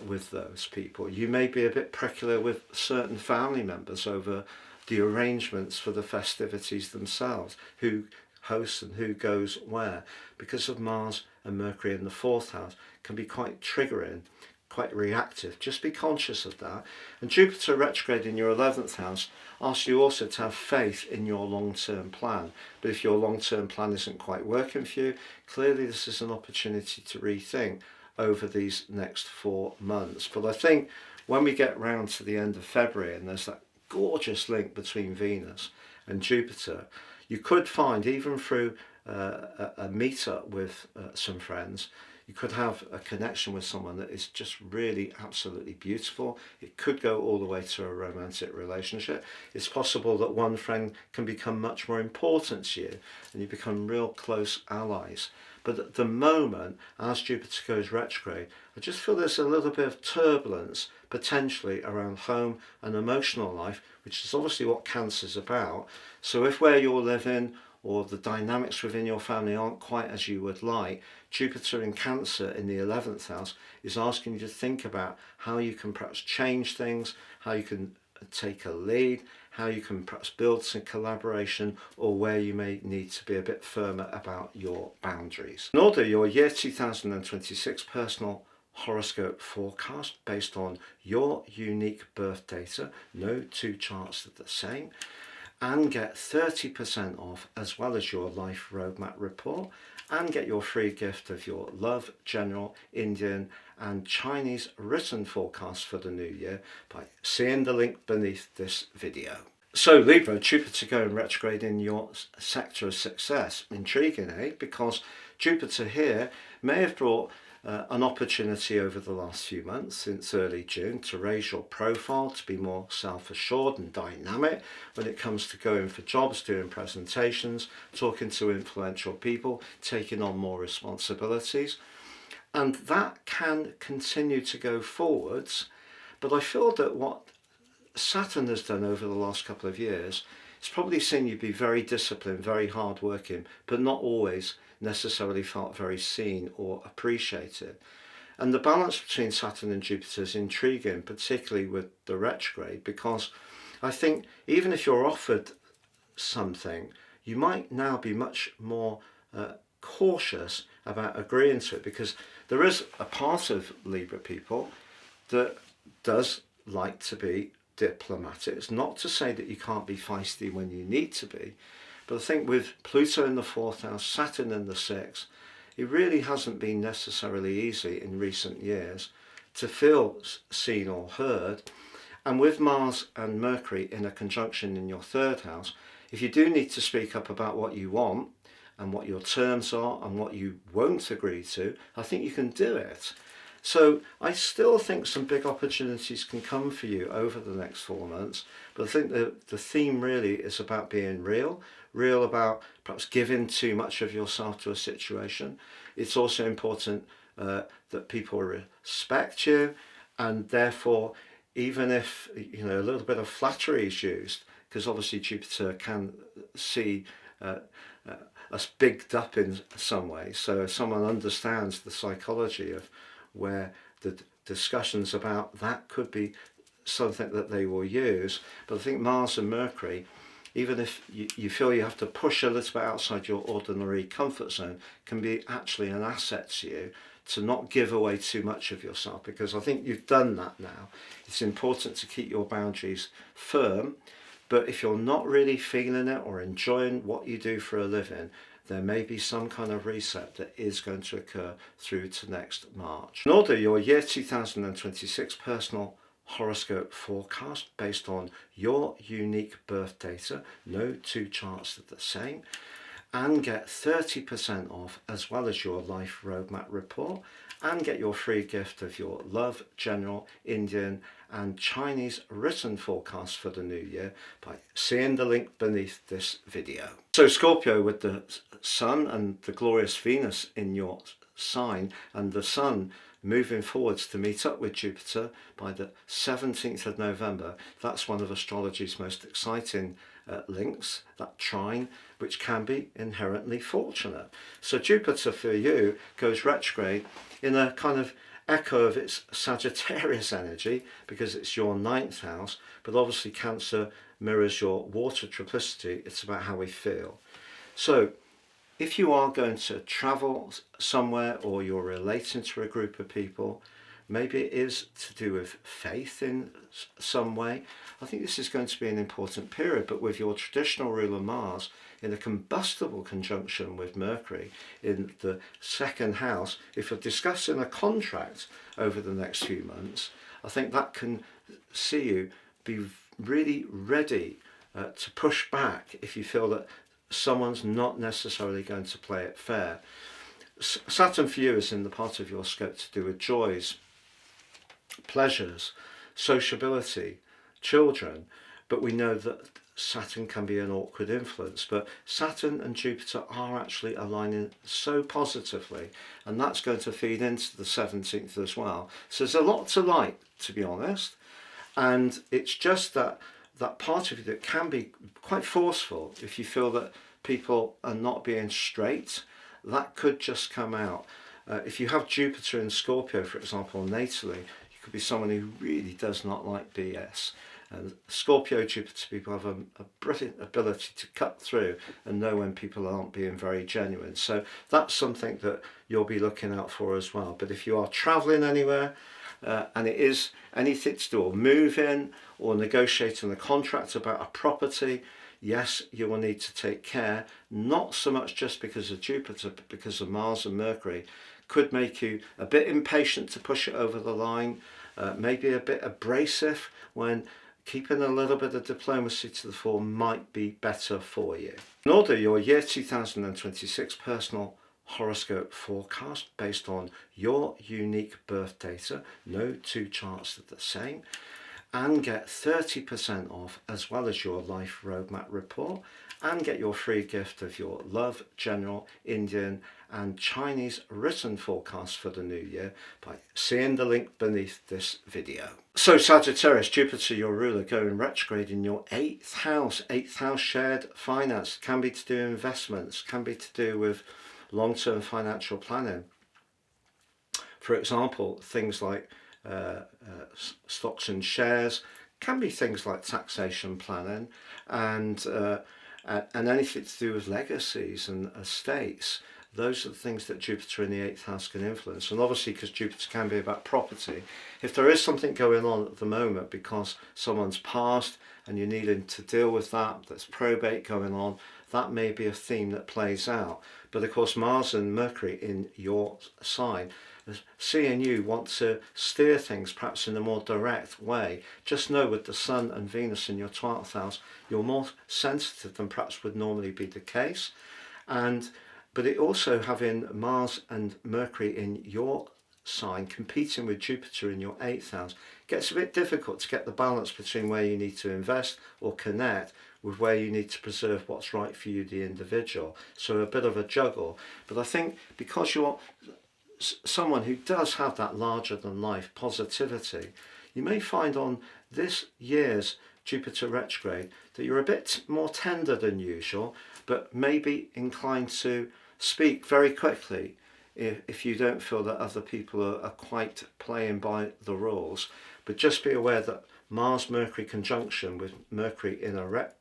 A: with those people. You may be a bit pricklier with certain family members over the arrangements for the festivities themselves, who hosts and who goes where, because of Mars and Mercury in the 4th house can be quite triggering, quite reactive. Just be conscious of that. And Jupiter retrograde in your 11th house asks you also to have faith in your long-term plan. But if your long-term plan isn't quite working for you, clearly this is an opportunity to rethink over these next 4 months. But I think when we get round to the end of February and there's that gorgeous link between Venus and Jupiter, you could find, even through a meet-up with some friends, you could have a connection with someone that is just really absolutely beautiful. It could go all the way to a romantic relationship. It's possible that one friend can become much more important to you and you become real close allies. But at the moment, as Jupiter goes retrograde, I just feel there's a little bit of turbulence potentially around home and emotional life, which is obviously what Cancer's about. So if where you're living or the dynamics within your family aren't quite as you would like, Jupiter in Cancer in the 11th house is asking you to think about how you can perhaps change things, how you can take a lead, how you can perhaps build some collaboration, or where you may need to be a bit firmer about your boundaries. In order, your year 2026 personal horoscope forecast based on your unique birth data. No two charts are the same. And get 30% off, as well as your life roadmap report, and get your free gift of your love, general, Indian and Chinese written forecast for the new year by seeing the link beneath this video. So Libra, Jupiter going retrograde in your sector of success. Intriguing, eh? Because Jupiter here may have brought an opportunity over the last few months, since early June, to raise your profile, to be more self-assured and dynamic when it comes to going for jobs, doing presentations, talking to influential people, taking on more responsibilities. And that can continue to go forwards. But I feel that what Saturn has done over the last couple of years, it's probably seen you be very disciplined, very hard-working, but not always necessarily felt very seen or appreciated. And the balance between Saturn and Jupiter is intriguing, particularly with the retrograde, because I think even if you're offered something, you might now be much more cautious about agreeing to it, because there is a part of Libra people that does like to be diplomatic. It's not to say that you can't be feisty when you need to be, but I think with Pluto in the 4th house, Saturn in the 6th, it really hasn't been necessarily easy in recent years to feel seen or heard. And with Mars and Mercury in a conjunction in your 3rd house, if you do need to speak up about what you want and what your terms are and what you won't agree to, I think you can do it. So I still think some big opportunities can come for you over the next 4 months, but I think the theme really is about being real about perhaps giving too much of yourself to a situation. It's also important that people respect you, and therefore, even if a little bit of flattery is used, because obviously Jupiter can see us bigged up in some way. So if someone understands the psychology of where the discussions about that could be something that they will use. But I think Mars and Mercury, even if you feel you have to push a little bit outside your ordinary comfort zone, can be actually an asset to you to not give away too much of yourself, because I think you've done that now. It's important to keep your boundaries firm, but if you're not really feeling it or enjoying what you do for a living, there may be some kind of reset that is going to occur through to next March. In order, your year 2026 personal horoscope forecast based on your unique birth data. No two charts are the same. And get 30% off, as well as your life roadmap report, and get your free gift of your Love, General, Indian and Chinese written forecast for the new year by seeing the link beneath this video. So Scorpio, with the Sun and the glorious Venus in your sign, and the Sun moving forwards to meet up with Jupiter by the 17th of November, that's one of astrology's most exciting links, that trine, which can be inherently fortunate. So Jupiter for you goes retrograde in a kind of echo of its Sagittarius energy, because it's your 9th house, but obviously Cancer mirrors your water triplicity. It's about how we feel. So if you are going to travel somewhere, or you're relating to a group of people, maybe it is to do with faith in some way, I think this is going to be an important period. But with your traditional ruler Mars in a combustible conjunction with Mercury in the 2nd house, if you're discussing a contract over the next few months, I think that can see you be really ready to push back if you feel that someone's not necessarily going to play it fair. Saturn for you is in the part of your scope to do with joys, pleasures, sociability, children, but we know that Saturn can be an awkward influence. But Saturn and Jupiter are actually aligning so positively, and that's going to feed into the 17th as well. So there's a lot to like, to be honest, and it's just that part of you that can be quite forceful. If you feel that people are not being straight, that could just come out. If you have Jupiter in Scorpio, for example, natally, you could be someone who really does not like BS. And Scorpio Jupiter people have a brilliant ability to cut through and know when people aren't being very genuine. So that's something that you'll be looking out for as well. But if you are traveling anywhere, and it is anything to do or moving or negotiating a contract about a property, yes, you will need to take care, not so much just because of Jupiter, but because of Mars and Mercury. Could make you a bit impatient to push it over the line, maybe a bit abrasive, when keeping a little bit of diplomacy to the fore might be better for you. In order, your year 2026 personal horoscope forecast based on your unique birth data. No two charts are the same. And get 30% off, as well as your life roadmap report, and get your free gift of your Love, General, Indian and Chinese written forecast for the new year by seeing the link beneath this video. So Sagittarius, Jupiter, your ruler, going retrograde in your 8th house. 8th house, shared finance, can be to do investments, can be to do with long-term financial planning. For example, things like stocks and shares, can be things like taxation planning, and anything to do with legacies and estates. Those are the things that Jupiter in the 8th house can influence. And obviously, because Jupiter can be about property, if there is something going on at the moment because someone's passed and you're needing to deal with that, there's probate going on, that may be a theme that plays out. But of course, Mars and Mercury in your sign, seeing you want to steer things perhaps in a more direct way. Just know, with the Sun and Venus in your 12th house, you're more sensitive than perhaps would normally be the case. But it also having Mars and Mercury in your sign competing with Jupiter in your 8th house, it gets a bit difficult to get the balance between where you need to invest or connect with where you need to preserve what's right for you, the individual. So a bit of a juggle. But I think because you're someone who does have that larger than life positivity, you may find on this year's Jupiter retrograde that you're a bit more tender than usual, but maybe inclined to speak very quickly if you don't feel that other people are quite playing by the rules. But just be aware that Mars-Mercury conjunction with Mercury in a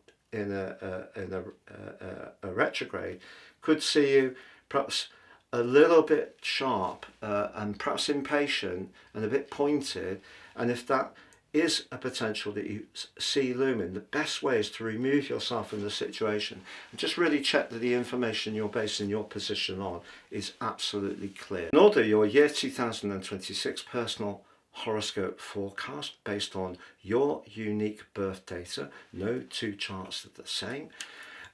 A: retrograde could see you perhaps a little bit sharp and perhaps impatient and a bit pointed. And if that is a potential that you see looming, the best way is to remove yourself from the situation and just really check that the information you're basing your position on is absolutely clear. In order, your year 2026 personal horoscope forecast based on your unique birth data, no two charts are the same,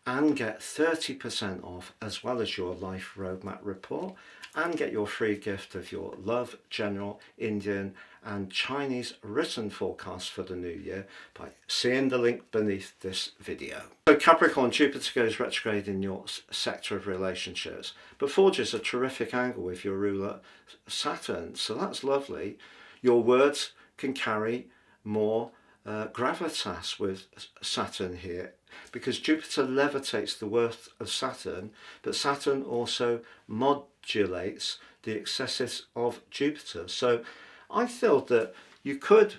A: and get 30% off as well as your life roadmap report, and get your free gift of your love, general, Indian and Chinese written forecast for the new year by seeing the link beneath this video. So Capricorn, Jupiter goes retrograde in your sector of relationships, but forges a terrific angle with your ruler Saturn, so that's lovely. Your words can carry more gravitas with Saturn here, because Jupiter levitates the worth of Saturn, but Saturn also modulates the excesses of Jupiter. So I feel that you could,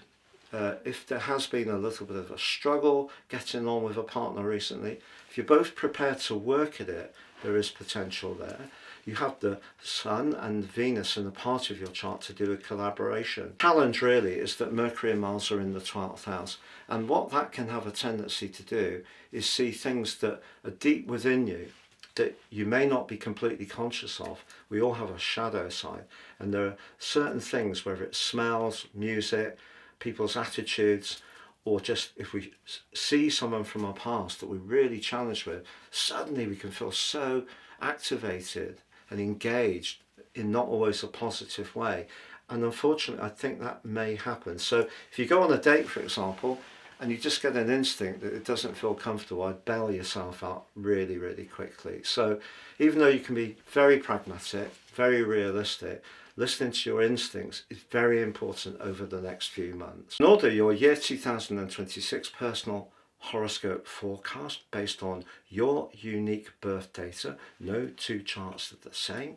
A: if there has been a little bit of a struggle getting on with a partner recently, if you're both prepared to work at it, there is potential there. You have the Sun and Venus in a part of your chart to do a collaboration. The challenge really is that Mercury and Mars are in the 12th house, and what that can have a tendency to do is see things that are deep within you that you may not be completely conscious of. We all have a shadow side, and there are certain things, whether it's smells, music, people's attitudes, or just if we see someone from our past that we're really challenged with, suddenly we can feel so activated and engaged in not always a positive way. And unfortunately, I think that may happen. So if you go on a date, for example, and you just get an instinct that it doesn't feel comfortable, I'd bail yourself out really, really quickly. So even though you can be very pragmatic, very realistic, listening to your instincts is very important over the next few months. In order, your year 2026 personal horoscope forecast based on your unique birth data, no two charts are the same,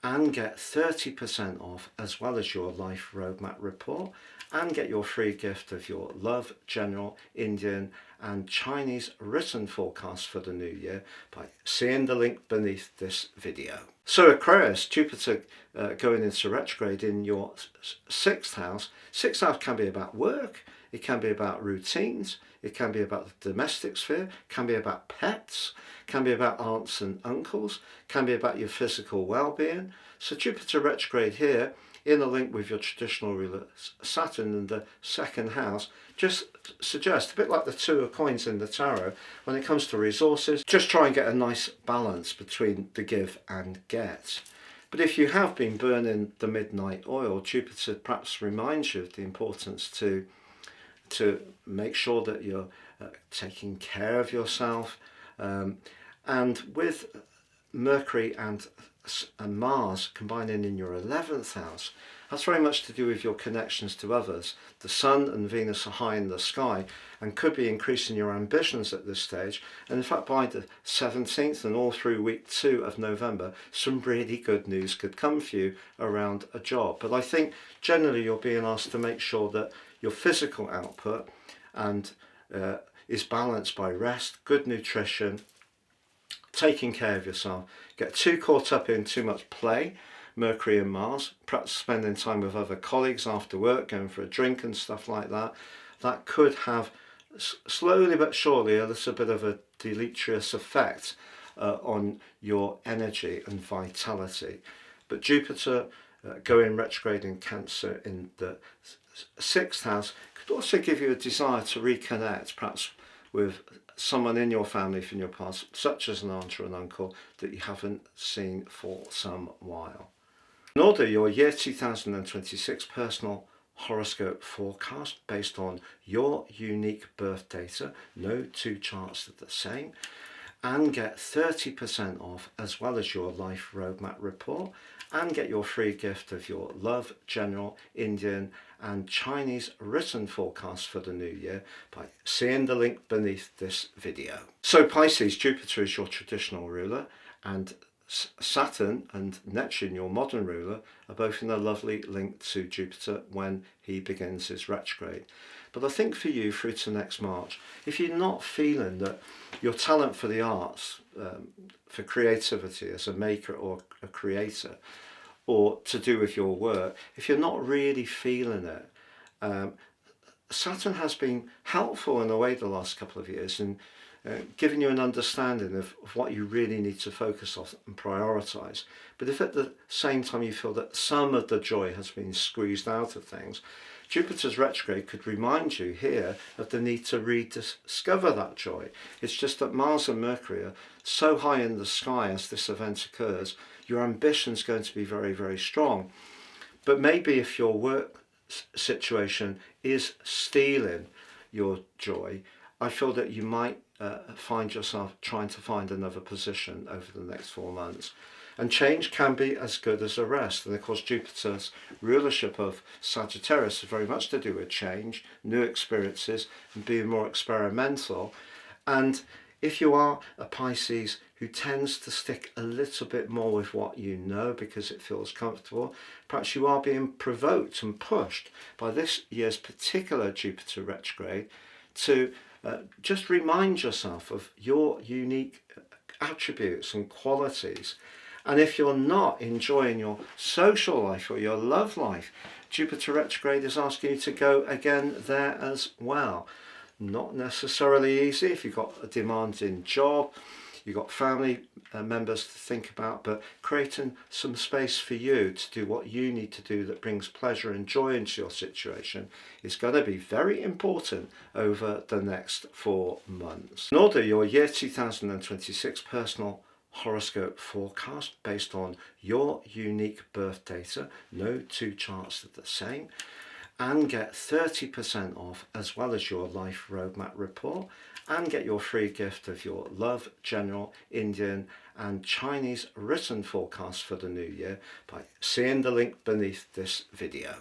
A: and get 30% off as well as your life roadmap report, and get your free gift of your love, general, Indian and Chinese written forecast for the new year by seeing the link beneath this video. So Aquarius, Jupiter going into retrograde in your 6th house. 6th house can be about work, it can be about routines, it can be about the domestic sphere, can be about pets, can be about aunts and uncles, can be about your physical well-being. So Jupiter retrograde here in a link with your traditional ruler Saturn in the 2nd house just suggests, a bit like the 2 of coins in the tarot, when it comes to resources, just try and get a nice balance between the give and get. But if you have been burning the midnight oil, Jupiter perhaps reminds you of the importance to make sure that you're taking care of yourself. And with Mercury and Mars combining in your 11th house, that's very much to do with your connections to others. The Sun and Venus are high in the sky and could be increasing your ambitions at this stage. And in fact, by the 17th and all through week 2 of November, some really good news could come for you around a job. But I think generally you're being asked to make sure that your physical output and is balanced by rest, good nutrition, taking care of yourself. Get too caught up in too much play, Mercury and Mars, perhaps spending time with other colleagues after work, going for a drink and stuff like that. That could have slowly but surely a little bit of a deleterious effect on your energy and vitality. But Jupiter going retrograde in Cancer in the 6th house could also give you a desire to reconnect perhaps with someone in your family from your past, such as an aunt or an uncle that you haven't seen for some while. In order, your year 2026 personal horoscope forecast based on your unique birth data. No two charts are the same. And get 30% off, as well as your life roadmap report, and get your free gift of your love, general, Indian and Chinese written forecast for the new year by seeing the link beneath this video. So Pisces, Jupiter is your traditional ruler, and Saturn and Neptune, your modern ruler, are both in a lovely link to Jupiter when he begins his retrograde. But I think for you through to next March, if you're not feeling that your talent for the arts, for creativity as a maker or a creator, or to do with your work, if you're not really feeling it, Saturn has been helpful in a way the last couple of years in giving you an understanding of what you really need to focus on and prioritise. But if at the same time you feel that some of the joy has been squeezed out of things, Jupiter's retrograde could remind you here of the need to rediscover that joy. It's just that Mars and Mercury are so high in the sky as this event occurs, your ambition's going to be very, very strong. But maybe if your work situation is stealing your joy, I feel that you might find yourself trying to find another position over the next 4 months. And change can be as good as a rest. And of course, Jupiter's rulership of Sagittarius is very much to do with change, new experiences, and being more experimental. And if you are a Pisces who tends to stick a little bit more with what you know because it feels comfortable, perhaps you are being provoked and pushed by this year's particular Jupiter retrograde to just remind yourself of your unique attributes and qualities. And if you're not enjoying your social life or your love life, Jupiter retrograde is asking you to go again there as well. Not necessarily easy if you've got a demanding job, you've got family members to think about, but creating some space for you to do what you need to do that brings pleasure and joy into your situation is going to be very important over the next 4 months. In order, your year 2026 personal horoscope forecast based on your unique birth data. No two charts are the same. And get 30% off, as well as your life roadmap report, and get your free gift of your love, general, Indian and Chinese written forecast for the new year by seeing the link beneath this video.